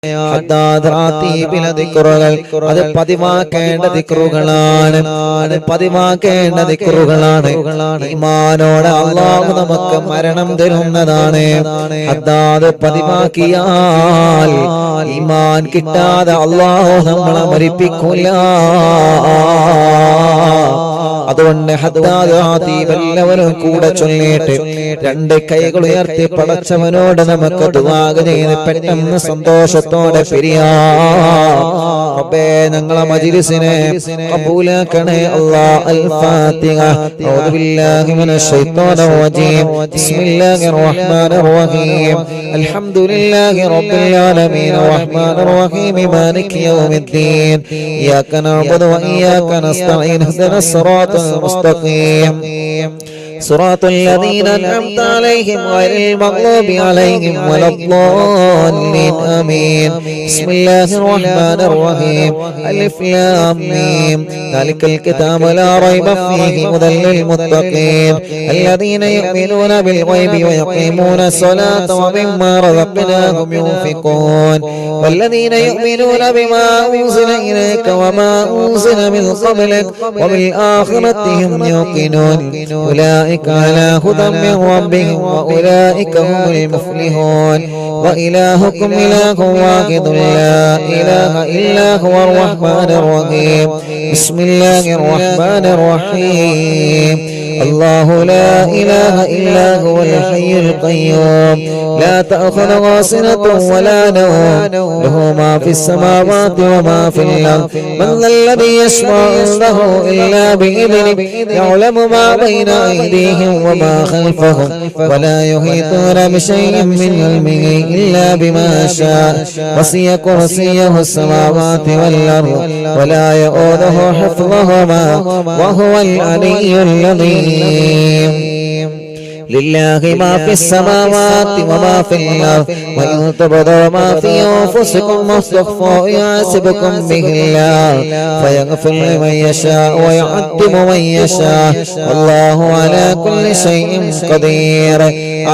ഹദ്ദാദ് റാത്തീബിലെ ദിക്റുകൾ അത് പതിവാക്കേണ്ട ദിക്റുകളാണ്. അത് പതിവാക്കേണ്ട ദിക്റുകളാണ്. ഈമാനോടെ അല്ലാഹു നമുക്ക് മരണം തരുന്നതാണ്. ഹദ്ദാദ് പതിവാക്കിയാൽ ഈമാൻ കിട്ടാതെ അല്ലാഹു നമ്മളെ മരിപ്പിക്കില്ല. അതുകൊണ്ട് ഹദ്ദാദ് റാത്തീബ് എല്ലാവരും കൂടെ ചൊല്ലിയിട്ട് രണ്ട് കൈകൾ ഉയർത്തി പടച്ചവനോട് നമുക്ക് ദുആ ചെയ്ത് പെട്ടെന്ന് സന്തോഷത്തോടെ പിരിയാം. റബ്ബേ ഞങ്ങളെ മജ്ലിസിനെ ഖബൂലാക്കണേ അല്ലാഹ്. അൽ ഫാത്തിഹ. അഊദു ബില്ലാഹി മിനശ് ശൈത്വാനിർ റജീം. ബിസ്മില്ലാഹിർ റഹ്മാനിർ റഹീം. അൽഹംദുലില്ലാഹി റബ്ബിൽ ആലമീൻ റഹ്മാനിർ റഹീം മാലികി യൗമിദ്ദീൻ. ഇയ്യാക നഅ്ബുദു വ ഇയ്യാക നസ്തഈൻ. ഇഹ്ദിനസ് സിറാത്തൽ മുസ്തഖീം. صراط الذين أنعمت عليهم غير المغضوب عليهم ولا الضالين آمين. بسم الله الرحمن الرحيم. ألف لام ميم. ذلك الكتاب لا ريب فيه هدى للمتقين الذين يؤمنون بالغيب ويقيمون الصلاة ومما رزقناهم ينفقون والذين يؤمنون بما أنزل إليك وما أنزل من قبلك وبالآخرة هم يوقنون أولئك على هدى من ربهم وأولئك هم المفلحون. وإلهكم إله واحد لا إله إلا هو الرحمن الرحيم. بسم الله الرحمن الرحيم. الله لا إله إلا هو الحي القيوم لا تأخذه سنة ولا نوم له ما في السماوات وما في الأرض من ذا الذي يشفع عنده إلا بإذنه يعلم ما بين أيديهم وما خلفهم ولا يحيطون بشيء من علمه إلا بما شاء وسع كرسيه السماوات والأرض ولا يؤوده حفظهما وهو العلي العظيم. لله ما في السماوات وما في الأرض وإن تبدوا ما في أنفسكم واستخفوا يحاسبكم به الله فيغفر لمن يشاء ويعذب من يشاء والله على كل شيء قدير.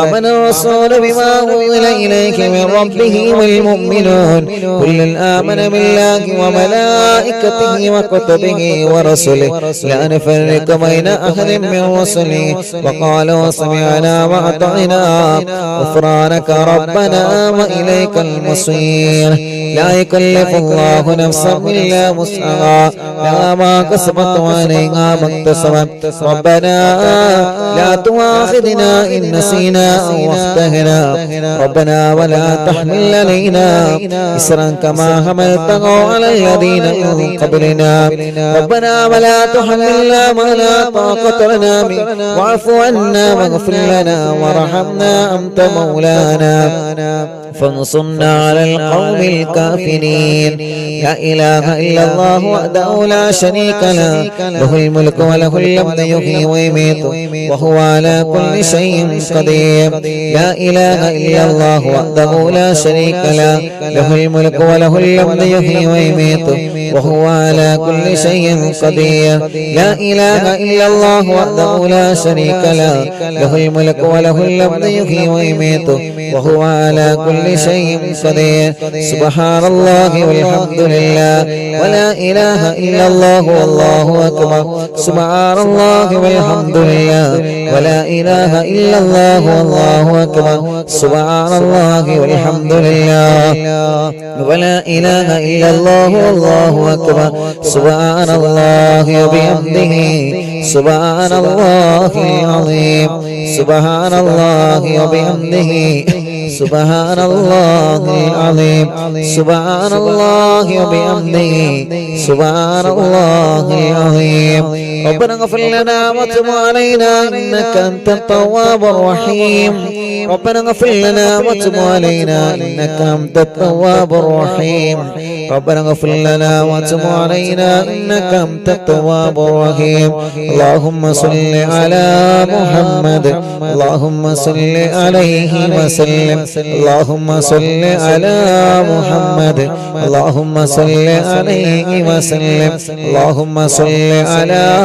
آمن الرسول بما أنزل إليك من ربه والمؤمنون كل آمن بالله وملائكته وكتبه ورسله لا نفرق بين أحد من رسله وقالوا سمعنا وأطعنا غفرانك ربنا وإليك المصير. لا يكلف الله نفسا إلا وسعها لها ما كسبت وعليها ما اكتسبت ربنا لا تؤاخذنا إن نسينا أو أخطأنا ربنا ولا تحمل علينا إصرا كما حملته على الذين من قبلنا ربنا ولا تحملنا ما لا طاقة لنا به واعف عنا واغفر لنا وارحمنا أنت مولانا فانصرنا على القوم الكافرين. لا إله إلا الله وحده لا شريك له له الملك وله الحمد يحيي ويميت وهو على كل شيء قدير. لا إله إلا الله وحده لا شريك له له الملك وله الحمد يحيي ويميت وهو على كل شيء قدير. لا إله إلا الله وحده لا شريك له له الملك وله الحمد يحيي ويميت وهو على كل شيء قدير. سبحان الله والحمد لله ولا إله إلا الله والله أكبر. سبحان الله والحمد لله ولا إله إلا الله والله أكبر. سبحان الله والحمد لله ولا إله إلا الله والله أكبر. سبحان الله وبحمده سبحان الله العظيم. سبحان الله وبحمده سبحان الله العظيم. سبحان الله وبحمده سبحان الله العظيم. ربنا اغفر لنا وتب علينا إنك أنت التواب الرحيم. ربنا اغفر لنا وتب علينا إنك أنت التواب الرحيم. ربنا اغفر لنا وتب علينا إنك أنت التواب الرحيم. اللهم صل على محمد اللهم صل عليه وسلم. اللهم صل على محمد اللهم صل عليه وسلم. اللهم صل على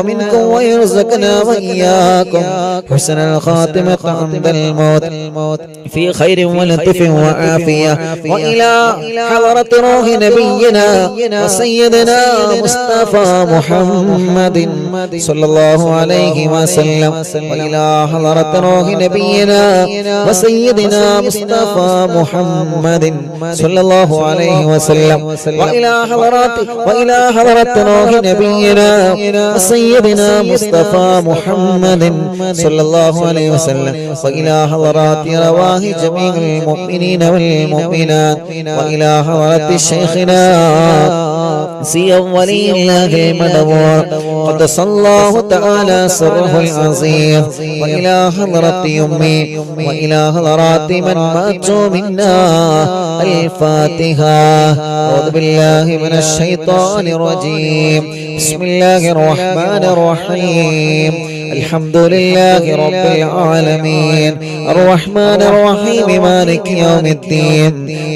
ومنكم ويرزقنا وإياكم حسن الخاتمة عند الموت في خير ولطف وعافية. وإلى حضرة روح نبينا وسيدنا مصطفى محمد صلى الله عليه وسلم. وإلى حضرة روح نبينا وسيدنا مصطفى محمد صلى الله عليه وسلم. وإلى حضرة روح نبينا وسيدنا مصطفى محمد صلى الله عليه وسلم. وإلى حضرات رواح جميع المؤمنين والمؤمنات. وإلى حضرة شيخنا سي ولي الله المدبور قدس الله تعالى سره العظيم. وإلى حضرة أمي وإلى حضرات من ماتوا منا. الفاتحة. أعوذ بالله من الشيطان الرجيم. بسم الله الرحمن الرحيم. الحمد لله رب العالمين الرحمن الرحيم مالك يوم الدين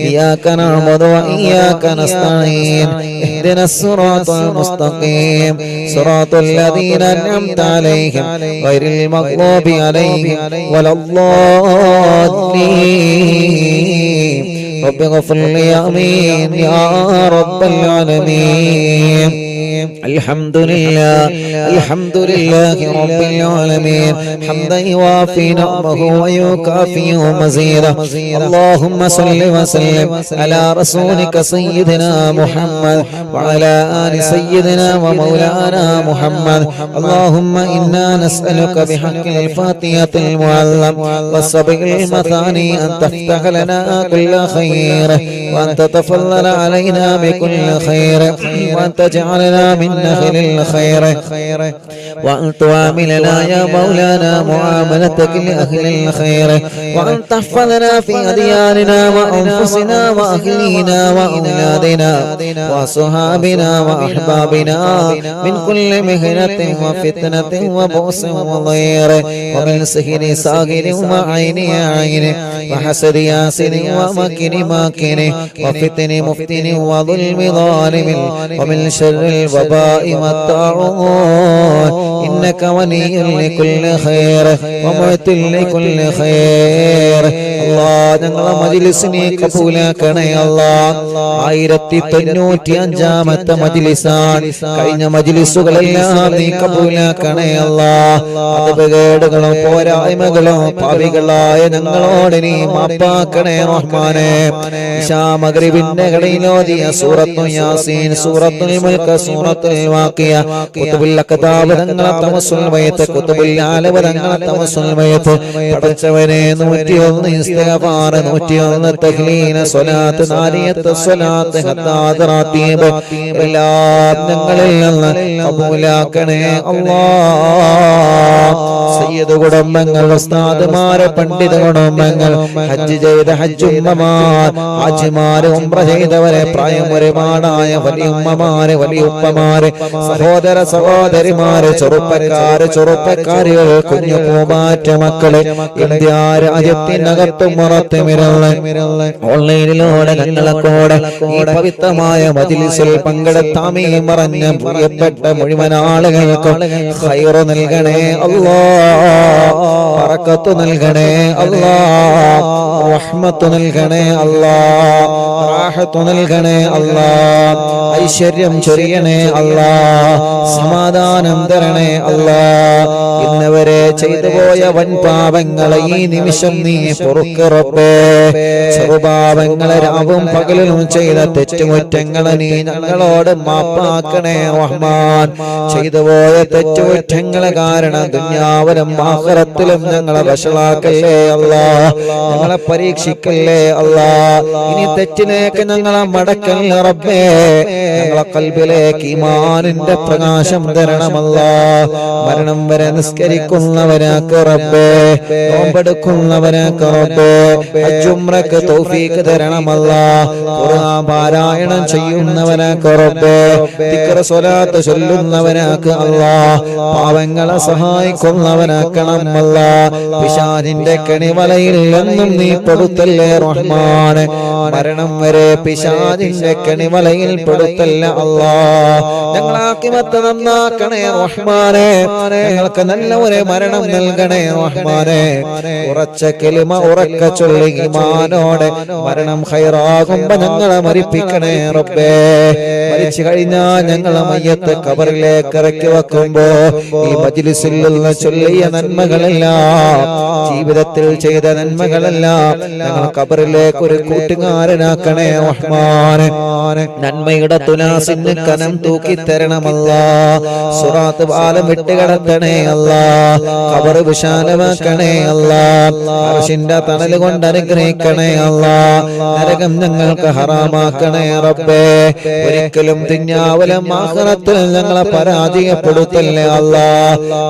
إياك نعبد وإياك نستعين اهدنا الصراط المستقيم صراط الذين أنعمت عليهم غير المغضوب عليهم ولا الضالين. رب اغفر لي آمين يا رب العالمين. الحمد لله رب العالمين حمدا يوافي نعمه ويكافئ مزيدا. اللهم صل وسلم على رسولك سيدنا محمد وعلى آل سيدنا ومولانا محمد. اللهم إنا نسألك بحق الفاتحة المعلم والسبع المثاني أن تفتح لنا كل خير وأن تتفضل علينا بكل خير وأن تجعلنا من أهل الخير وأن تعاملنا يا مولانا معاملتك لأهل الخير وأن تحفظنا في أدياننا وأنفسنا وأهلينا وأولادنا وصحابنا وأحبابنا من كل مهنة وفتنة وبؤس وضير ومن سحر ساحر وعين عين وحسد ياسر ومكر ماكر وفتن مفتن وظلم ظالم ومن شر الوباء والطاعون إنك ولي لكل خير ومعطي لكل خير. الله ഞങ്ങളെ മജ്‌ലിസിനെ കബൂലാക്കണേ അല്ലാഹ്. 1095ാമത്തെ മജ്‌ലിസാണ്. കഴിഞ്ഞ മജ്‌ലിസുകളെല്ലാം നീ കബൂലാക്കണേ അല്ലാഹ്. അപകടങ്ങളും പോരായ്മകളും പാപികളായ ഞങ്ങളോട് നീ മാപ്പാക്കണേ റഹ്മാനേ. ഇശാ മഗ്രിബിന്റെ കളിലോദിയ സൂറത്തുൽ യാസീൻ സൂറത്തുൽ മുൽക്ക് സൂറത്തുൽ വാഖിയ കുതുബുൽ അഖതാബ് തങ്ങളെ തവസ്സുൽ വയത്ത് കുതുബുൽ ആലവ തങ്ങളെ തവസ്സുൽ വയത്ത് പടച്ചവനെ 101 ഇസ്തിഗ്ഫാർ 101 തഹ്ലീൽ സ്വലാത്ത് നാരിയത്ത് സ്വലാത്ത് ഹദ്ദാദ് റാത്തീബ് എല്ലാം ഞങ്ങളിൽ നിന്ന് കബൂലാക്കണേ അല്ലാഹ്. സയ്യിദ് കുടുംബങ്ങൾ ഉസ്താദുമാരെ പണ്ഡിത കുടുംബങ്ങൾ ഹജ്ജ് ചെയ്ത ഹജ്ജുമ്മമാർ ഹാജിമാര് ഉംറ ചെയ്തവരെ പ്രായം ഒരുപാടായ വലിയുമ്മമാര് വലിയുപ്പമാര് സഹോദര സഹോദരിമാര് ചെറുപ്പക്കാരികൾ കുഞ്ഞു പൂമാറ്റ മക്കളെ ഇന്ത്യ രാജ്യത്തിനകത്തും പുറത്തുമിരുന്ന് ഓൺലൈനിലൂടെ ഞങ്ങളെക്കൂടെ ഈ പവിത്രമായ മജ്‌ലിസിൽ പങ്കെടുത്താമീൻ പറഞ്ഞ പ്രിയപ്പെട്ട മുഴുവൻ ആളുകൾക്കും ഖൈർ നൽകണേ അല്ലാഹ്. ബറക്കത്ത് നൽകണേ അല്ലാഹ്. റഹ്മത്ത് നൽകണേ അല്ലാഹ്. റാഹത്ത് നൽകണേ അല്ലാഹ്. ഐശ്വര്യം ചൊരിയണേ അല്ലാഹ്. സമാധാനം തരണേ അല്ലാഹ്. ഇന്നവരെ ചെയ്തു പോയ വൻ പാപങ്ങളെ ഈ നിമിഷം നീ പൊറുക്ക് റബ്ബേ. ചെറുപാപങ്ങളെ രാവും പകലും ചെയ്ത തെറ്റുകുറ്റങ്ങളെ നീ ഞങ്ങളോട് മാപ്പാക്കണേ റഹ്മാൻ. ചെയ്തു പോയ തെറ്റുകുറ്റങ്ങളെ കാരണം ദുനിയാവിലും ആഖിറത്തിലും ഞങ്ങളെ വഷളാക്കല്ലേ അല്ലാഹ്. ഞങ്ങളെ പരീക്ഷിക്കല്ലേ അല്ലാഹ്. ഇനി തെറ്റിലേക്ക് ഞങ്ങളെ മടക്കല്ലേ റബ്ബേ. ഞങ്ങളെ ഖൽബിലേക്ക് ഈമാനിന്റെ പ്രകാശം തരണമല്ലാഹ്. മരണം വരെ നിസ്കരിക്കുന്നവനാക്ക് റബ്ബേ. നോമ്പെടുക്കുന്നവനാക്ക് റബ്ബേ. ഹജ്ജ് ഉംറക്ക് തൗഫീഖ് തരണമല്ലാഹ്. ഖുർആൻ പാരായണം ചെയ്യുന്നവനാക്ക് റബ്ബേ. ദിക്ർ സ്വലാത്ത് ചൊല്ലുന്നവനാക്ക് അല്ലാഹ്. പാവങ്ങളെ സഹായിക്കുന്നവനാക്ക് റഹ്മാനാക്കണം അല്ലാ. പിശാചിന്റെ കെണിവലയിൽ നിന്നും നീ പെടുത്തല്ലേ റഹ്മാനെ. മരണം വരെ പിശാചിന്റെ കെണിവലയിൽ പെടുത്തല്ല അല്ലാ. ഞങ്ങളെ ആഖിബത്ത് നന്നാക്കണേ റഹ്മാനെ. ഞങ്ങൾക്ക് നല്ല ഒരു മരണം നൽകണേ റഹ്മാനെ. ഉറച്ച കലിമ ഉറക്ക ചൊല്ലി ഈമാനോടെ മരണം ഖൈറാകുമ്പോ ഞങ്ങളെ മരിപ്പിക്കണേ റബ്ബേ. മരിച്ചു കഴിഞ്ഞാൽ ഞങ്ങളെ മയ്യത്ത് ഖബറിലേക്ക് ഇറക്കി വെക്കുമ്പോ ഈ മജ്ലിസിൽ നിന്ന് ചൊല്ലിയ നന്മകളെല്ലാം, ജീവിതത്തിൽ ചെയ്ത നന്മകളെല്ലാം ഞങ്ങൾ ഖബറിലേക്ക് ഒരു കൂട്ടുകാരനാക്കണേ റഹ്മാനെ. നന്മയുടെ തുലാസിന് കനം തൂക്കി തരണമല്ലാ. സിറാത്ത് പാലം വിട്ടുകിടത്തണേ അല്ലാ. ഖബർ വിശാലമാക്കണേ അല്ലാ. അർശിന്റെ തണൽ കൊണ്ട് അനുഗ്രഹിക്കണേ അല്ലാ. നരകം ഞങ്ങൾക്ക് ഹറാമാക്കണേ റബ്ബേ. ഒരിക്കലും ദുനിയാവിലും ആഖിറത്തിലും ഞങ്ങളെ പരാജയപ്പെടുത്തല്ലേ അല്ലാ.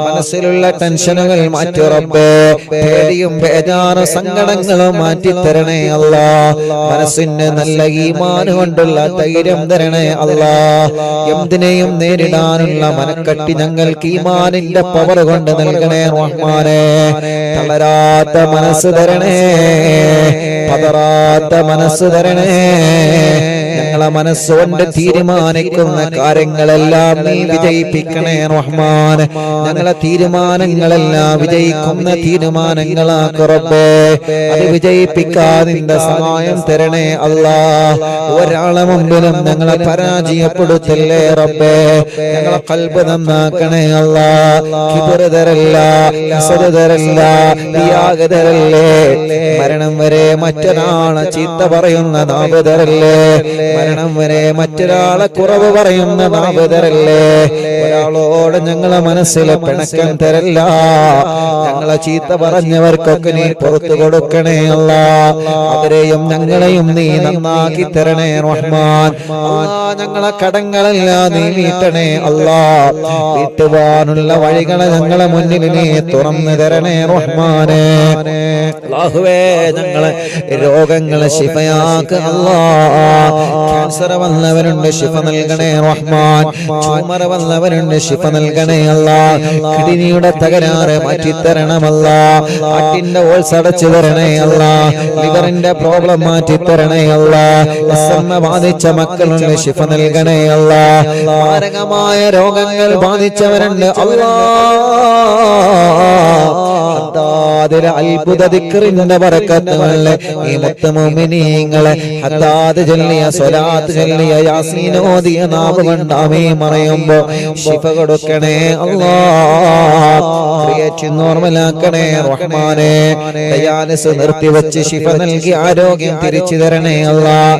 മനസ്സിലുള്ള ടെൻഷനുകൾ മാറ്റി റബ്ബേ. പേടിയും ബേജാറും സങ്കടങ്ങളും മാറ്റി തരണേ അല്ലാ. മനസ്സിന് നല്ല ഈമാൻ കൊണ്ടുള്ള ധൈര്യം തരണേ അല്ലാ. എന്തിനേയും നേരിടാനുള്ള മനക്കട്ടി ഞങ്ങൾക്ക് ഈമാനിന്റെ പവർ കൊണ്ട് നൽകണേ റഹ്മാനെ. തളരാത്ത മനസ്സ് തരണേ, പതറാത്ത മനസ്സ് തരണേ. ഞങ്ങളെ മനസ്സുകൊണ്ട് തീരുമാനിക്കുന്ന കാര്യങ്ങളെല്ലാം നീ വിജയിപ്പിക്കണേ റഹ്മാനെ. ഞങ്ങളെ തീരുമാനങ്ങളെല്ലാം വിജയിക്കുന്ന തീരുമാനങ്ങളാക്ക് റബ്ബേ. അത് വിജയിപ്പിക്കാൻ നിന്റെ സഹായം തരണേ അല്ലാ. ഒരാളെ മുമ്പിലും ഞങ്ങളെ പരാജയപ്പെടുത്തല്ലേ റബ്ബേ. ഞങ്ങളെ ഖൽബ് നന്നാക്കണേ അല്ലാ. കിബ്റ് തരല്ല, ഹസദ് തരല്ല, റിയാഗ് തരല്ലേ. മരണം വരെ മറ്റൊരാളെ ചീത്ത പറയുന്ന നാവ് തരല്ലേ. മരണം വരെ മറ്റൊരാളെ കുറവ് പറയുന്ന നാവ് തരല്ലേ. ഒരാളോട് ഞങ്ങളെ മനസ്സിലെ പിണക്കം തരല്ല. ഞങ്ങളെ ചീത്ത പറഞ്ഞവർക്കൊക്കെ നീ പുറത്തു കൊടുക്കണേ അല്ലാ. അവരെയും ഞങ്ങളെയും നീ നന്നാക്കി തരണേ റഹ്മാൻ. ഞങ്ങളെ കടങ്ങളെല്ലാം നീ വീട്ടണേ അല്ലാ. വീട്ടുവാനുള്ള വഴികളെ ഞങ്ങളെ മുന്നിൽ നീ തുറന്നു തരണേ റഹ്മാനെ. അല്ലാഹുവേ, ഞങ്ങളെ രോഗങ്ങളെ ശിഫയാക്ക് അല്ലാ. ക്യാൻസർ വന്നവരുണ്ട്, ശിഫ നൽകണേ റഹ്മാൻ. ട്യൂമർ വന്നവരുണ്ട്, ശിഫ നൽകണേ അല്ലാ. കിഡ്നിയുടെ തകരാറ് മാറ്റിത്തരണമല്ലാ. ഹാർട്ടിന്റെ ഹോൾസ് അടച്ചു തരണേ അല്ലാ. ലിവറിന്റെ പ്രോബ്ലം മാറ്റിത്തരണേ അല്ലാ. ബാധിച്ച മക്കളുണ്ട്, ശിഫ നൽകണേ അല്ലാ. മാരകമായ രോഗങ്ങൾ ബാധിച്ചവരുണ്ട് അല്ലാ. അതിലെ അത്ഭുത ദിക്റിന്റെ ബറക്കത്തുകളെ ഈ മുത്ത് മുഅ്മിനീങ്ങളെ ഹദ്ദാദ് ചൊല്ലിയ സ്വലാത്ത് ചൊല്ലിയ യാസീൻ ഓതിയ നാവ് കൊണ്ട് ആമീൻ പറയുമ്പോ ശിഫ കൊടുക്കണേ അല്ലാഹ്. ക്രിയേറ്റ് നോർമലാക്കണേ റഹ്മാനെ. ഡയാലിസിസ് നിർത്തിവെച്ച് ശിഫ നൽകി ആരോഗ്യം തിരിച്ചു തരണേ അല്ലാഹ്.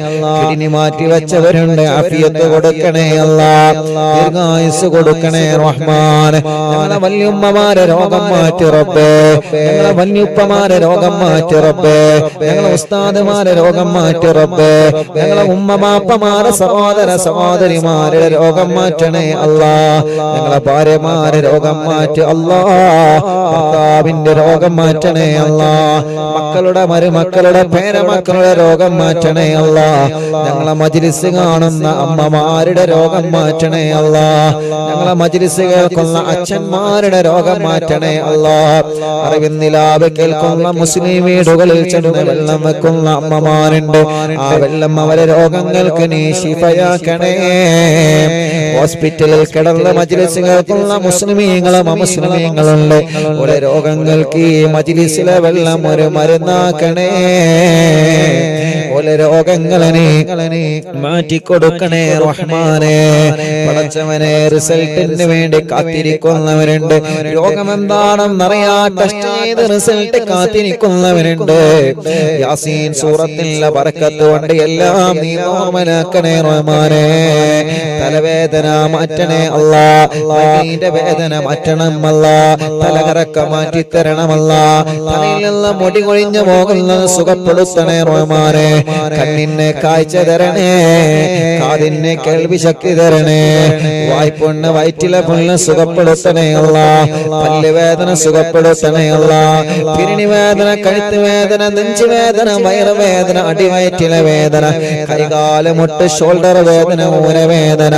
കിഡ്നി മാറ്റി വെച്ചവരുണ്ട്, ആഫിയത്ത് കൊടുക്കണേ അല്ലാഹ്. ദീർഘായുസ് കൊടുക്കണേ റഹ്മാനെ. ഞങ്ങളെ വല്യുമ്മമാരെ രോഗം മാറ്റി റബ്ബേ. ഞങ്ങളെ വല്യുപ്പമാരെ രോഗം മാറ്റി റബ്ബേ. ഞങ്ങളെ ഉസ്താദുമാരെ രോഗം മാറ്റി റബ്ബേ. ഞങ്ങളെ ഉമ്മമാപ്പമാരെ സഹോദര സഹോദരിമാരുടെ രോഗം മാറ്റണേ അല്ലാ. ഞങ്ങളെ ഭാര്യമാരെ രോഗം മാറ്റി അല്ലാ. ഭർത്താവിന്റെ രോഗം മാറ്റണേ അല്ലാ. മക്കളുടെ മരുമക്കളുടെ പേരമക്കളുടെ രോഗം മാറ്റണേ അല്ലാ. ഞങ്ങളെ മജ്ലിസ് കാണുന്ന അമ്മമാരുടെ രോഗം മാറ്റണേ അല്ലാ. ഞങ്ങളെ മജ്ലിസ് കേൾക്കുന്ന അച്ഛന്മാരുടെ രോഗം മാറ്റണേ അല്ലാ. അറിവിന്നിലാവ് കേൾക്കുന്ന മുസ്ലിം വീടുകളിൽ ചെന്ന് വെള്ളം വെക്കുന്ന അമ്മമാരുണ്ട്. ആ വെള്ളം അവരെ രോഗങ്ങൾക്ക് നീ ശിഫയാക്കണേ. ഹോസ്പിറ്റലിൽ കിടന്ന മജ്ലിസ് കേൾക്കുന്ന മുസ്ലിമീങ്ങളും അമുസ്ലിമീങ്ങളുണ്ട്. ഒരു രോഗങ്ങൾക്ക് ഈ മജ്ലിസിലെ വെള്ളം ഒരു മരുന്നാക്കണേ. ഓലെ രോഗങ്ങളെ മാറ്റിക്കൊടുക്കണേ റഹ്മാനെ. പടച്ചവനെ, റിസൾട്ടിന് വേണ്ടി കാത്തിരിക്കുന്നവരുണ്ട്. രോഗം എന്താണെന്നറിയാ ടെസ്റ്റ് ചെയ്ത് റിസൾട്ട് കാത്തിരിക്കുന്നവരുണ്ട്. യാസീൻ സൂറത്തിലെ ബറക്കത്ത് കൊണ്ട് എല്ലാം നീ നോർമലാക്കണേ റഹ്മാനെ. തലവേദന മാറ്റണേ അല്ലാ. കൈയിന്റെ വേദന മാറ്റണം അല്ലാ. തലകറക്ക മാറ്റിത്തരണമല്ലാ. തലയിൽ നിന്ന് മുടി കൊഴിഞ്ഞു പോകുന്നത് സുഖപ്പെടുത്തണേ റഹ്മാനെ. കണ്ണിനെ കാഴ്ച തരണേ. കാതിനെ കേൾവി ശക്തി തരണേ. വായ്പുണ്ണ് വയറ്റിലെ പുണ്ണ് സുഖപ്പെടുത്തണേ അല്ലാ. പല്ലുവേദന സുഖപ്പെടുത്തണേ അല്ലാ. പിരിണി വേദന, കഴുത്ത് വേദന, നെഞ്ചുവേദന, വയറുവേദന, അടിവയറ്റിലെ വേദന, കൈകാല് മുട്ട്, ഷോൾഡർ വേദന, ഊരവേദന,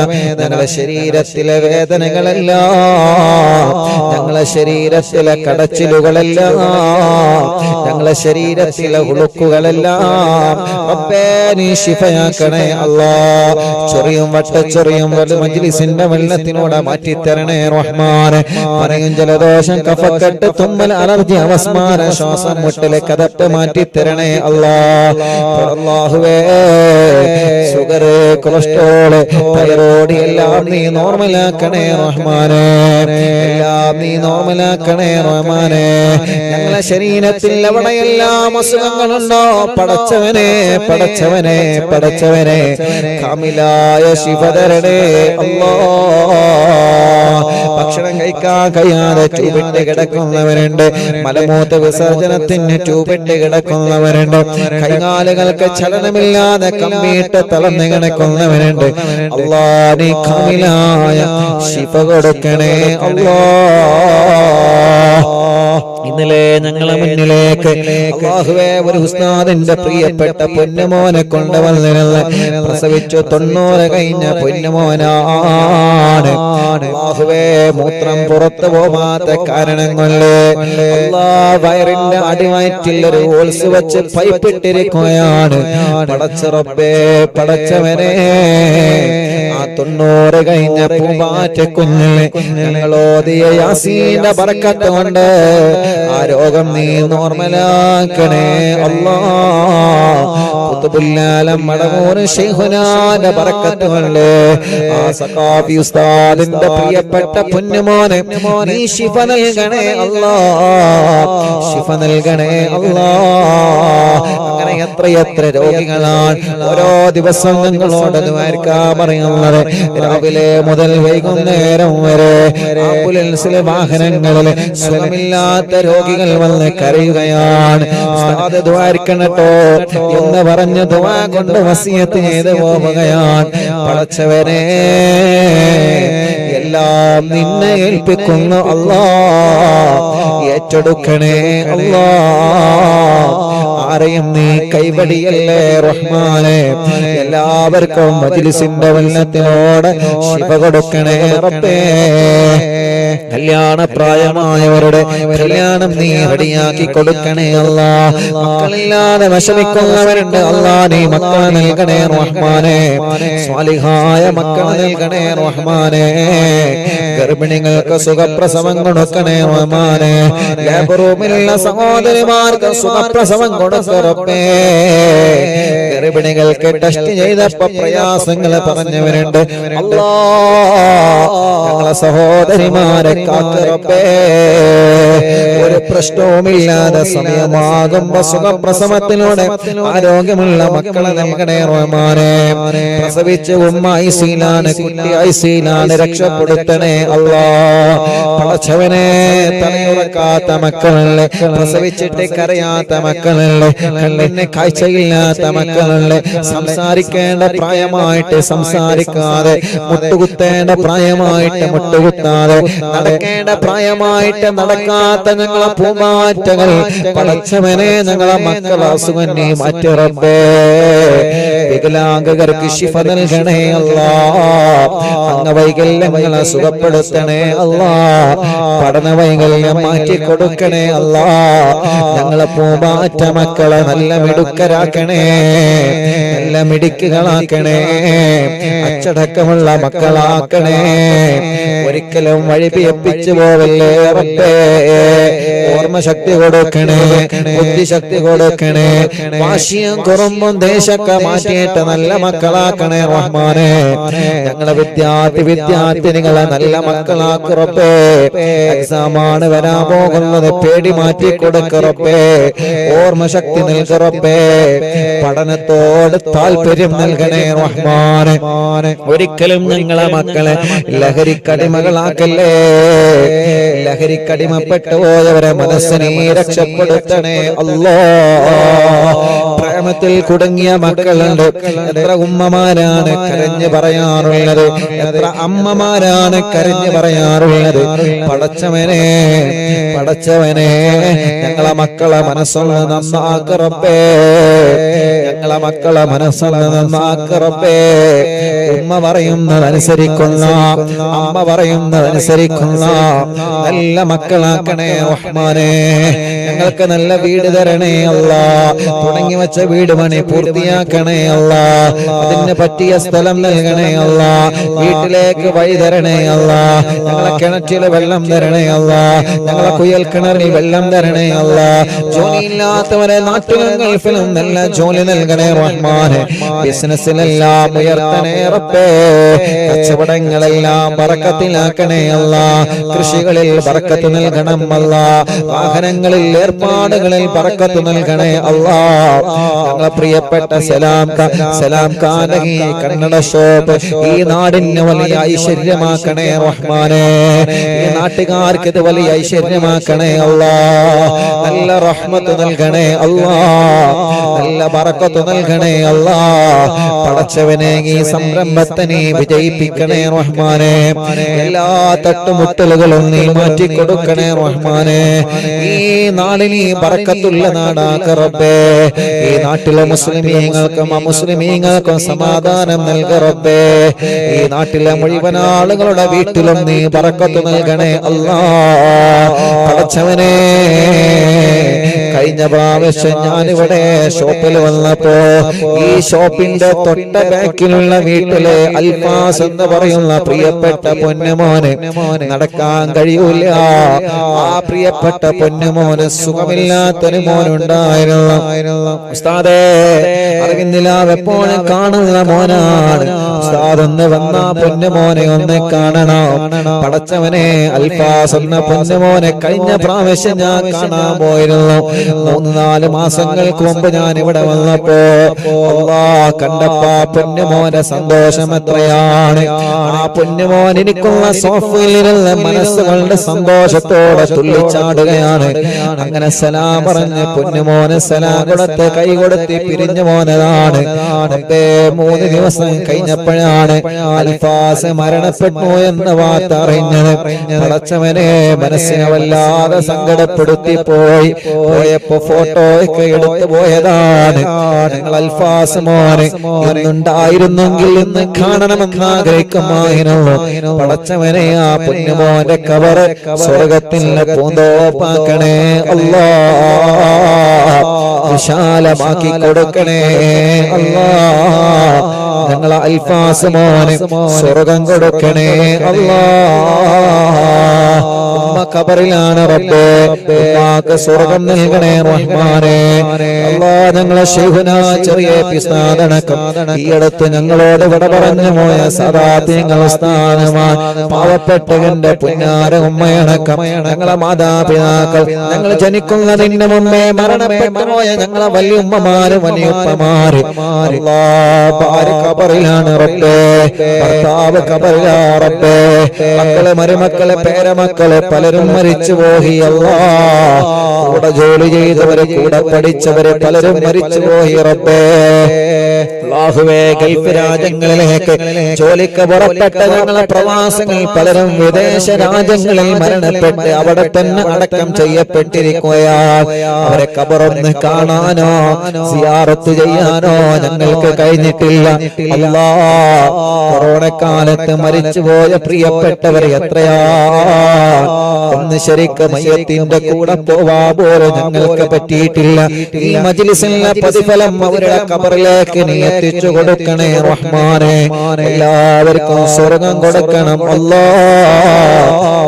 ഞങ്ങളുടെ ശരീരത്തിലെ വേദനകളെല്ലാം, ഞങ്ങളുടെ ശരീരത്തിലെ കടച്ചിലുകളെല്ലാം, ഞങ്ങളുടെ ശരീരത്തിലെ ഉളുക്കുകളെല്ലാം റബ്ബേ നീ ശിഫയാക്കണേ അല്ലാഹ്. ചൊറിയും വട്ടച്ചൊറിയും മജ്ലിസിന്റെ വെള്ളത്തിനോട് മാറ്റിത്തരണേ റഹ്മാനെ. പറയും ജലദോഷം, കഫക്കെട്ട്, തുമ്മൽ, അലർജി, അവസ്മാര, ശ്വാസം മുട്ടല്, കഥപ്പ് മാറ്റിത്തരണേ അല്ലാഹ്. അല്ലാഹുവേ ഷുഗർ, കൊളസ്ട്രോള്, തൈറോയ്ഡ് എല്ലാം നീ നോർമലാക്കണേ റഹ്മാനെ. എല്ലാം നീ നോർമലാക്കണേ റഹ്മാനെ. ഞങ്ങളെ ശരീരത്തിൽ എവിടെയെല്ലാം അസുഖങ്ങളുണ്ടോ പടച്ചവനെ, പടച്ചവനെ, പടച്ചവനെ കാമിലായ ശിഫ തരണേ അല്ലാഹ്. ഭക്ഷണം കഴിക്കാൻ കഴിയാതെ ട്യൂബിട്ട് കിടക്കുന്നവരുണ്ട്, മലമൂത്ര വിസർജനത്തിന് ട്യൂബിട്ട് കിടക്കുന്നവരുണ്ട്, കൈകാലുകൾക്ക് ചലനമില്ലാതെ കമ്പിയിട്ട് തളർന്ന് കിടക്കുന്നവരുണ്ട്. അല്ലാഹ് നീ കാമിലായ ശിഫ കൊടുക്കണേ അല്ലാഹ്. ഇന്നലെ ഞങ്ങളെ മുന്നിലേക്ക് അല്ലാഹുവേ ഒരു ഉസ്താദിന്റെ പ്രിയപ്പെട്ട പൊന്നുമോനെ കൊണ്ടുവന്നിരുന്ന പ്രസവിച്ചു 90 കഴിഞ്ഞ പൊന്നുമോനാണ്. അല്ലാഹുവേ മൂത്രം പുറത്തു പോകാത്ത കാരണം കൊണ്ട് അല്ലാഹ് വയറിന്റെ അടിവയറ്റിൽ ഒരു ഹോൾസ് വെച്ച് പൈപ്പിട്ടിരിക്കുകയാണ്. പടച്ച റബ്ബേ, പടച്ചവനെ ആ 90 കഴിഞ്ഞ പൂമ്പാറ്റ കുഞ്ഞിനെ ഞങ്ങൾ ഓതിയ യാസീന്റെ ബറക്കത്ത് കൊണ്ട് ആ രോഗം നീ നോർമലാക്കണേ അല്ലാഹ്. ഖുതുബുല്ലാലം മടവൂർ ശൈഖുനാന്റെ ബറക്കത്ത് കൊണ്ട് ആ സഖാഫി ഉസ്താദിന്റെ പ്രിയപ്പെട്ട പൊന്നുമോനെ നീ ശിഫ നൽകണേ അല്ലാഹ്, ശിഫ നൽകണേ അല്ലാഹ്. അങ്ങനെ എത്രയെത്ര രോഗികളാണ് ഓരോ ദിവസം ഞങ്ങളോട് ദ്വാരക്കാൻ പറയുന്നത്. രാവിലെ മുതൽ വൈകുന്നേരം വരെ ആംബുലൻസിലെ വാഹനങ്ങളിൽ സുഖമില്ലാത്ത രോഗികൾ വന്ന് കരയുകയാണ്. ഉസ്താദ് ദ്വാരക്കണട്ടോ എന്ന് പറഞ്ഞ് ദുആ കൊണ്ട് വസിയത്ത് ചെയ്ത് പോവുകയാണ്. പടച്ചവനെ എല്ലാം നിന്നെ ഏൽപ്പിക്കുന്നു അല്ലാഹ്, ഏറ്റെടുക്കണേ അല്ലാഹ്. ആരെയും നീ കൈവടിയല്ലേ റഹ്മാനെ. എല്ലാവർക്കും മജ്ലിസിന്റെ വെള്ളത്തിനോട് ശിഫ കൊടുക്കണേ റബ്ബേ. കല്യാണ പ്രായമായവരുടെ കല്യാണം നീ റെഡിയാക്കി കൊടുക്കണേ അല്ലാഹ്. മക്കളില്ലാതെ വിഷമിക്കുന്നവരുണ്ട് അല്ലാഹ്, നീ മക്കളെ നൽകണേ റഹ്മാനെ. സ്വാലിഹായ മക്കളെ നൽകണേ റഹ്മാനെ. ഗർഭിണികൾക്ക് സുഖപ്രസവം കൊടുക്കണേ റഹ്മാനെ. ലാബ് റൂമിലുള്ള സഹോദരിമാർക്ക് സുഖപ്രസവം കൊടുക്കണേ റബ്ബേ. ഗർഭിണികൾക്ക് ടെസ്റ്റ് ചെയ്തപ്പോൾ പ്രയാസങ്ങൾ പറഞ്ഞവരുണ്ട് അല്ലാഹ്, ഞങ്ങളെ സഹോദരിമാരെ കാക്ക് റബ്ബേ. ഒരു പ്രശ്നവുമില്ലാതെ സമയമാകുമ്പോ സുഖപ്രസവത്തിലൂടെ ആരോഗ്യമുള്ള മക്കളെ നൽകണേ റഹ്മാനെ. പ്രസവിച്ച് ഉമ്മ ഐസിയിലാണ്, കുട്ടി ഐസിയിലാണ്, രക്ഷപ്പെടുത്തണേ അല്ലാഹ്. പടച്ചവനെ തലയുറക്കാത്ത മക്കളല്ലേ, പ്രസവിച്ചിട്ട് കരയാത്ത മക്കളല്ലേ, കണ്ണിന് കാഴ്ചയില്ലാത്ത മക്കളല്ലേ, സംസാരിക്കേണ്ട പ്രായമായിട്ട് സംസാരിക്കാതെ, മുട്ടുകുത്തേണ്ട പ്രായമായിട്ട് മുട്ടുകുത്താതെ, നടക്കേണ്ട പ്രായമായിട്ട് നടക്കാത്ത ഞങ്ങളെ പൂമാറ്റകൾ പടച്ചവനെ ഞങ്ങളെ മക്കളെ അസുഖം നീ മാറ്റി റബ്ബേ. വികലാംഗർക്ക് ശിഫ നൽകണേ അല്ലാഹ്. അംഗവൈകല്യങ്ങളെ സുഖപ്പെടുത്തണേ അല്ലാഹ്. പഠന വൈകല്യം മാറ്റി കൊടുക്കണേ അല്ലാഹ്. ഞങ്ങളെ പൂമാറ്റ മക്കളെ നല്ല മിടുക്കരാക്കണേ, നല്ല മിടുക്കുകളാക്കണേ, അച്ചടക്കമുള്ള മക്കളാക്കണേ. ഒരിക്കലും വഴിപിയപ്പിച്ചു പോവല്ലേ റബ്ബേ. ഓർമ്മശക്തി കൊടുക്കണേ, ബുദ്ധിശക്തി കൊടുക്കണേ, വാശിയും കുറുമ്പും ദേശമൊക്കെ മാറ്റിയിട്ട് നല്ല മക്കളാക്കണേ റഹ്മാനെ. ഞങ്ങളെ വിദ്യാർത്ഥിനികളെ നല്ല മക്കളാക്ക് റബ്ബേ. എക്സാമാണ് വരാൻ പോകുന്നത്, പേടി മാറ്റി കൊടുക്ക റബ്ബേ. ഓർമ്മശക്തി നൽക റബ്ബേ. പഠനത്തോട് താല്പര്യം നൽകണേ റഹ്മാനെ. ഒരിക്കലും ഞങ്ങളെ മക്കളെ ലഹരിക്കടിമകളാക്കല്ലേ. ലഹരിക്കടിമപ്പെട്ടു പോയവരെ മനസ്സിനെ രക്ഷപ്പെടുത്തണേ അല്ലാഹ്. പ്രേമത്തിൽ കുടുങ്ങിയ മക്കളുണ്ട്. എത്ര ഉമ്മമാരാണ് കരഞ്ഞു പറയാറുള്ളത്, എത്ര അമ്മമാരാണ് കരഞ്ഞു പറയാറുള്ളത്. പടച്ചവനെ പടച്ചവനെ ഞങ്ങളെ മക്കളെ മനസ്സൊന്ന് നന്നാക്ക് റബ്ബേ, ഞങ്ങളെ മക്കളെ മനസ്സൊന്ന് നന്നാക്ക് റബ്ബേ. ഉമ്മ പറയുന്നതനുസരിക്കുന്ന, അമ്മ പറയുന്നതനുസരിക്കുന്ന നല്ല മക്കളാക്കണേ റഹ്മാനേ. ഞങ്ങൾക്ക് നല്ല വീട് തരണേ അല്ലാ, തുടങ്ങി വെച്ച വീട് പണി പൂർത്തിയാക്കണേ അല്ലാ, അതിന് പറ്റിയ സ്ഥലം നൽകണേ അല്ലാ, വീട്ടിലേക്ക് വഴി തരണേ അല്ലാ, ഞങ്ങളെ കിണറ്റില് വെള്ളം തരണേ അല്ലാ, ഞങ്ങളെ കുയൽ കിണറിൽ വെള്ളം തരണേ അല്ലാ. ജോലിയില്ലാത്തവരെ നാട്ടിലും ഗൾഫിലും നല്ല ജോലി നൽകണേ റഹ്മാനെ. ബിസിനസ്സിലെല്ലാം ഉയർത്തണേ റബ്ബേ, കച്ചവടങ്ങളെല്ലാം ബറക്കത്തിലാക്കണേ അല്ലാ, കൃഷികളിൽ ബറക്കത്ത് നൽകണം അല്ലാ, വാഹനങ്ങളിൽ ഏർപ്പാടുകളിൽ ബറക്കത്ത് നൽകണേ അല്ലാ. ഞങ്ങളെ പ്രിയപ്പെട്ട സലാം കാനകി കന്നഡ ഷോപ്പ് ഈ നാടിന് വലിയ ഐശ്വര്യമാക്കണേ റഹ്മാനെ. ഈ നാട്ടുകാർക്ക് ഇത് വലിയ ഐശ്വര്യമാക്കണേ അല്ലാ. നല്ല റഹ്മത്ത് നൽകണേ അല്ലാ, നല്ല ബറക്കത്ത് നൽകണേ അല്ലാ. പടച്ചവനെ ഈ സംരംഭത്തിനെ വിജയിപ്പിക്കണേ റഹ്മാനെ. എല്ലാ തട്ടുമുട്ടലുകളും നീ മാറ്റി കൊടുക്കണേ റഹ്മാനെ. ഈ നാടിന് ബറക്കത്തുള്ള നാടാക്ക റബ്ബേ. ഈ നാട്ടിലെ മുസ്ലിമീങ്ങൾക്കും അമുസ്ലിമീങ്ങൾക്കും സമാധാനം നൽക റബ്ബേ. ഈ നാട്ടിലെ മുഴുവൻ ആളുകളുടെ വീട്ടിലും നീ ബറക്കത്ത് നൽകണേ അല്ലാ. പടച്ചവനെ കഴിഞ്ഞ പ്രാവശ്യം ഞാനിവിടെ ഷോപ്പിൽ വന്നപ്പോ ഈ ഷോപ്പിന്റെ തൊട്ട ബാക്കിലുള്ള വീട്ടിലെ അൽഫാസ് എന്ന് പറയുന്ന പ്രിയപ്പെട്ട പൊന്നുമോന് നടക്കാൻ കഴിയൂല. ആ പ്രിയപ്പെട്ട പൊന്നുമോന് സുഖമില്ലാത്തൊരു മോനുണ്ടായിരുന്നു. ഉസ്താദേ അറിവിന്നില്ലാതെ എപ്പോഴും കാണുന്ന മോനാണ്. ഉസ്താദ് ഒന്ന് വന്ന പൊന്നുമോനെ ഒന്ന് കാണണം. പടച്ചവനെ അൽഫാസ് എന്ന പൊന്നുമോനെ കഴിഞ്ഞ പ്രാവശ്യം ഞാൻ കാണാൻ പോയിരുന്നു. 3-4 മാസങ്ങൾക്ക് മുമ്പ് ഞാൻ ഇവിടെ വന്നപ്പോ അല്ലാഹ് കണ്ടപ്പോ പൊന്നുമോന്റെ സന്തോഷം എത്രയാണ്. ആ പൊന്നുമോൻ എനിക്കുള്ള സോഫയിലിരുന്ന മനസ്സുകളുടെ സന്തോഷത്തോടെ തുള്ളിച്ചാടുകയാണ്. അങ്ങനെ സലാം പറഞ്ഞ് പൊന്നുമോന് സലാം കൊടുത്ത് കൈ കൊടുത്ത് പിരിഞ്ഞു പോന്നതാണ്. 3 ദിവസം കഴിഞ്ഞപ്പോഴാണ് അൽഫാസ് മരണപ്പെട്ടു എന്ന വാർത്ത അറിഞ്ഞത്. പടച്ചവനെ മനസ്സിനെ വല്ലാതെ സങ്കടപ്പെടുത്തി പോയപ്പോ ഫോട്ടോ ഒക്കെ എടുത്തു പോയതാണ്. ഞങ്ങൾ അൽഫാസ് മോനെ ഇന്നുണ്ടായിരുന്നെങ്കിൽ ഇന്ന് കാണണമെന്ന് ആഗ്രഹിക്കുമായിരുന്നു. പടച്ചവനെ ആ പൊന്നുമോന്റെ കബർ സ്വർഗത്തിന്റെ പൂന്തോപ്പാക്കണേ അല്ലാ, വിശാലമാക്കി കൊടുക്കണേ അല്ലാ. ഞങ്ങളെ അൽഫാസ് മോനെ സ്വർഗം കൊടുക്കണേ അല്ലാ. ഉമ്മ ഖബറിലാണ് റബ്ബേ, ഉമ്മാക്ക് സ്വർഗം നൽകണേ റഹ്മാനേ അല്ലാ. ഞങ്ങളെ ശൈഖുന ചെറിയ പിസ്താദടക്കം ഈ അടുത്ത് ഞങ്ങളോട് വിട പറഞ്ഞു പോയ സദാത്യങ്ങൾ സ്ഥാനമാണ് പാവപ്പെട്ടവന്റെ പുന്നാര ഉമ്മയടക്കം ഞങ്ങളെ മാതാപിതാക്കൾ, ഞങ്ങൾ ജനിക്കുന്നതിന് മുമ്പേ മരണപ്പെട്ടു പോയ ഞങ്ങളെ വലിയ ഉമ്മമാര് വലിയുപ്പമാര് അല്ലാ ഖബറിലാണ് റബ്ബേ. ഭർത്താവ് ഖബറിലാ റബ്ബേ. മക്കളെ മരുമക്കളെ പേരമക്കളെ പലരും മരിച്ചു പോയി അല്ലാ. കൂടെ ജോലി ചെയ്തവരെ കൂടെ പഠിച്ചവരെ പലരും മരിച്ചു പോയി റബ്ബേ. അല്ലാഹുവേ ഗൾഫ് രാജ്യങ്ങളിലേക്ക് ജോലിക്ക് പുറപ്പെട്ട ഞങ്ങളെ പ്രവാസികൾ പലരും വിദേശ രാജ്യങ്ങളിൽ മരണപ്പെട്ട് അവിടെ തന്നെ അടക്കം ചെയ്യപ്പെട്ടിരിക്കുകയാണ്. അവരെ ഖബറൊന്ന് കാണാനോ സിയാറത്ത് ചെയ്യാനോ ഞങ്ങൾക്ക് കഴിഞ്ഞിട്ടില്ല അല്ലാ. കൊറോണ കാലത്ത് മരിച്ചുപോയ പ്രിയപ്പെട്ടവർ എത്രയാ, ഒന്ന് ശരിക്കും മയ്യത്തിന്റെ കൂടെ പോവാ പോലും ഞങ്ങൾക്ക് പറ്റിയിട്ടില്ല. ഈ മജ്ലിസിലെ പ്രതിഫലം അവരുടെ ഖബറിലേക്ക് നീ എത്തിച്ചു കൊടുക്കണേ റഹ്മാനെ. എല്ലാവർക്കും സ്വർഗം കൊടുക്കണം അല്ലാ.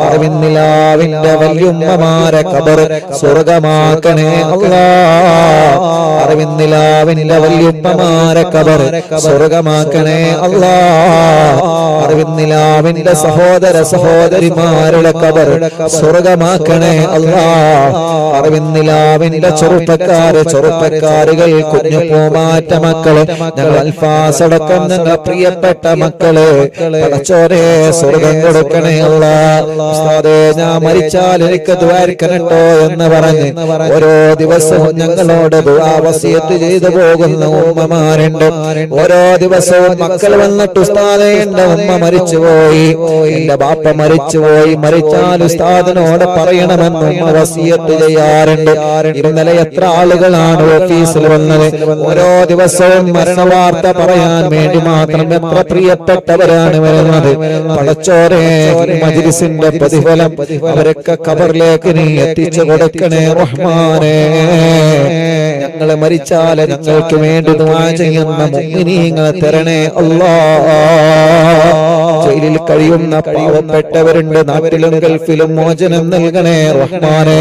അറിവിന്നിലാവിന്റെ വല്യുമ്മമാരെ ഖബർ സ്വർഗമാക്കണേ അല്ലാ. അറിവിന്നിലാവിന്റെ വല്യുമ്മമാരെ ഖബർ സ്വർഗമാക്കണേ അല്ലാ. അറിവിന്നിലാവിന്റെ സഹോദര സഹോദരിമാരുടെ ഖബർ സ്വർഗമാക്കണേ അല്ലാ. അറിവിന്നിലാവിന്റെ ചെറുപ്പക്കാരുകൾ, കുഞ്ഞു പൂമാറ്റ മക്കള്, ഞങ്ങൾ അൽഫാസടക്കം ഞങ്ങളെ പ്രിയപ്പെട്ട മക്കള്, പടച്ചോനെ സ്വർഗം കൊടുക്കണേ അല്ലാ. ഉസ്താദേ, ഞാൻ മരിച്ചാൽ എനിക്ക് ദ്വാരിക്കണട്ടോ എന്ന് പറഞ്ഞ് ഓരോ ദിവസവും ഞങ്ങളോട് ദുആ വസിയത്ത് ചെയ്തു പോകുന്ന ഉമ്മമാരുണ്ട്. ഓരോ ദിവസവും മക്കൾ വന്നിട്ട് ഉസ്താദേ എന്റെ ഉമ്മ മരിച്ചുപോയി, എന്റെ ബാപ്പ മരിച്ചുപോയി, മരിച്ചാൽ ഉസ്താദിനോട് പറയണമെന്ന് ഉമ്മ വസിയത്ത് ചെയ്യാറുണ്ട്. ഇന്നലെ എത്ര ആളുകളാണ് ഓഫീസിൽ വന്നത്, ഓരോ ദിവസവും മരണവാർത്ത പറയാൻ വേണ്ടി മാത്രം എത്ര പ്രിയപ്പെട്ടവരാണ് വരുന്നത്. പടച്ചോനെ, മജ്‌ലിസിന്റെ പ്രതിഫലം അവരൊക്കെ ഖബറിലേക്ക് നീ എത്തിച്ചു കൊടുക്കണേ റഹ്മാനേ. ഞങ്ങളെ മരിച്ചാൽ ഞങ്ങൾക്ക് വേണ്ടി ദുആ ചെയ്യുന്ന മുഅ്മിനീങ്ങളെ തരണേ അല്ലാഹ്. ജയിലിൽ കഴിയുന്ന പാവപ്പെട്ടവരുണ്ട്, നാട്ടിലും ഗൾഫിലും മോചനം നൽകണേ റഹ്മാനേ.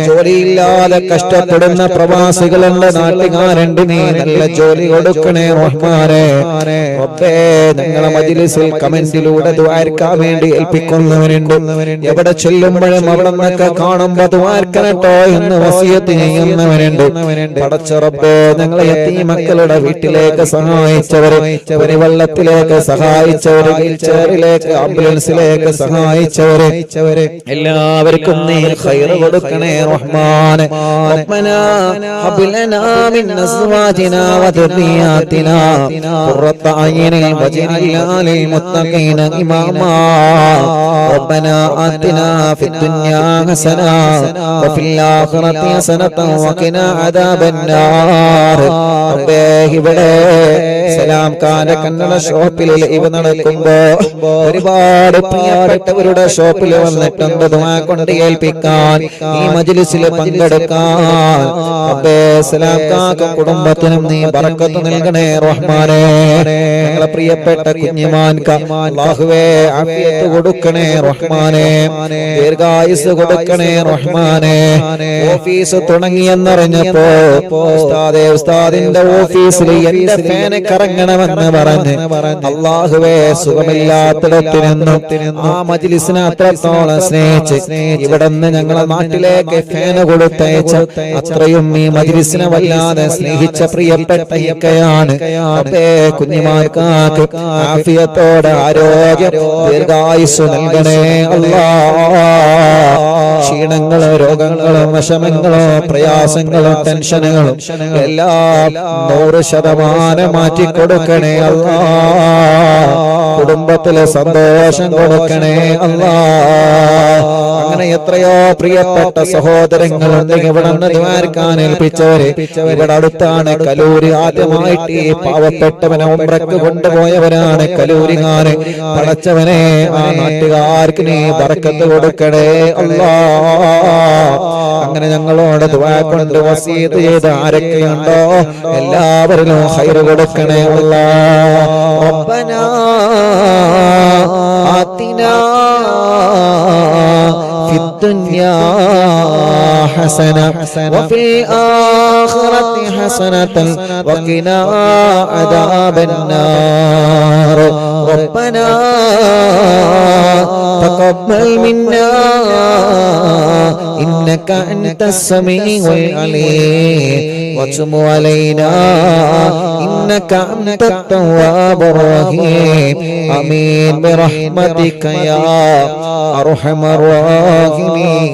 ജോലിയില്ലാതെ കഷ്ടപ്പെടുന്ന പ്രവാസികളുണ്ട്, നാട്ടുകാരുണ്ട്, നീ നല്ല ജോലി കൊടുക്കണേ റഹ്മാനേ. റബ്ബേ, ഞങ്ങളെ മജ്‌ലിസിൽ കമന്റിലൂടെ ദുആർക്കാൻ വേണ്ടി ഏൽപ്പിക്കുന്നവരുണ്ട്. എവിടെ ചെല്ലുമ്പോഴും അവിടെ നിന്നൊക്കെ കാണുമ്പോ ദുആർക്കണട്ടോ എന്ന് വസിയത്ത് ചെയ്യുന്നവരുണ്ട്. പടച്ച റബ്ബേ, ഞങ്ങളെ യതീം മക്കളുടെ വീട്ടിലേക്ക് സഹായിച്ചവരെ, വെള്ളത്തിലേക്ക് സഹായിച്ചവരെ, വീൽചെയറിലേക്ക് ആംബുലൻസിലേക്ക് സഹായിച്ചവരെ എല്ലാവർക്കും നീ ഖൈർ കൊടുക്കണേ റഹ്മാനെ. റബ്ബനാ ഹബ് ലനാ മിൻ അസ്വാജിനാ വദുരിയാതിനാ ഖുറത അയ്നിൻ വജ്അൽനാ ലിൽ മുത്തഖീന ഇമാമാ. റബ്ബനാ ആതിനാ ഫിദ് ദുനിയാ ഹസന വഫിൽ ആഖിറതി ഹസനത വഖിനാ അദാബന്നാർ. റബ്ബേ, ഇവിടെ സലാം കാല കന്നഡ ഷോപ്പിൽ ഇവ നടക്കുമ്പോ ഒരുപാട് പ്രിയപ്പെട്ടവരുടെ ഷോപ്പിൽ വന്നിട്ടുണ്ട് ദുആ കൊണ്ട് ഏൽപ്പിക്കാൻ, ഈ മജ്‌ലിസിൽ പങ്കെടുക്കാൻ. റബ്ബേ, സലാം കാക്ക കുടുംബത്തിനും നീ ബറക്കത്ത് നൽകണേ റഹ്മാനേ. ഞങ്ങളെ പ്രിയപ്പെട്ട കുഞ്ഞിമാൻക അല്ലാഹുവേ ആഫിയത്ത് കൊടുക്കണേ റഹ്മാനേ, ദീർഘായുസ് കൊടുക്കണേ റഹ്മാനേ. ഓഫീസ് തുടങ്ങിയെന്നറിഞ്ഞപ്പോ ഉസ്താദേ, ഉസ്താദിന്റെ ഓഫീസിൽ എന്റെ ഫാന് കറങ്ങണമെന്ന് പറഞ്ഞ് അല്ലാഹുവേ സുഖമില്ലാത്തിടത്ത് നിന്നും ആ മജ്‌ലിസിനെ അത്രത്തോളം സ്നേഹിച്ച് ഇവിടുന്ന് ഞങ്ങളെ നാട്ടിലേക്ക് ഫാന് കൊടുത്തയച്ച അത്രയും ഈ മജ്‌ലിസിനെ വല്ലാതെ സ്നേഹിച്ച പ്രിയപ്പെട്ട ഇക്കയാണ്. അപ്പേ, കുഞ്ഞിമാർക്കാക്ക് ആഫിയത്തോടെ ആരോഗ്യം ദീർഘായുസ് നൽകണേ അല്ലാഹ്. ക്ഷീണങ്ങളോ രോഗങ്ങളോ വിഷമങ്ങളോ പ്രയാസങ്ങളോ ടെൻഷനുകളും എല്ലാം 100% മാറ്റിക്കൊടുക്കണേ അല്ലാഹ്. കുടുംബത്തിലെ സന്തോഷം കൊടുക്കണേ അല്ലാഹ്. അങ്ങനെ എത്രയോ പ്രിയപ്പെട്ട സഹോദരങ്ങളുണ്ട് ഇവിടെ നിന്ന് ദ്വാരക്കാൻ ഏൽപ്പിച്ചവരെ. ഇവിടെ അടുത്താണ് കലൂര്. ആദ്യമായിട്ട് ഈ പാവപ്പെട്ടവനെ ഉംറക്ക് കൊണ്ടുപോയവരാണ് കലൂരികാര്. പടച്ചവനെ, ആ നാട്ടുകാർക്ക് നീ ബറക്കത്ത് കൊടുക്കണേ അല്ലാഹ്. അങ്ങനെ ഞങ്ങളോട് ദുആ കൊണ്ട് വസീയത്ത് ചെയ്ത് ആരൊക്കെയുണ്ടോ എല്ലാവരിലും ഖൈർ കൊടുക്കണേ അല്ലാഹ്. റബ്ബനാ ആതിനാ ഫിദ് ദുനിയാ ഹസന വഫിൽ ആഖിറതി ഹസനതൻ വഖിനാ അദാബന്നാർ. റബ്ബനാ തഖബ്ബൽ മിന്നാ إنك أنت السميع العليم وتب علينا إنك أنت التواب الرحيم آمين برحمتك يا أرحم الراحمين.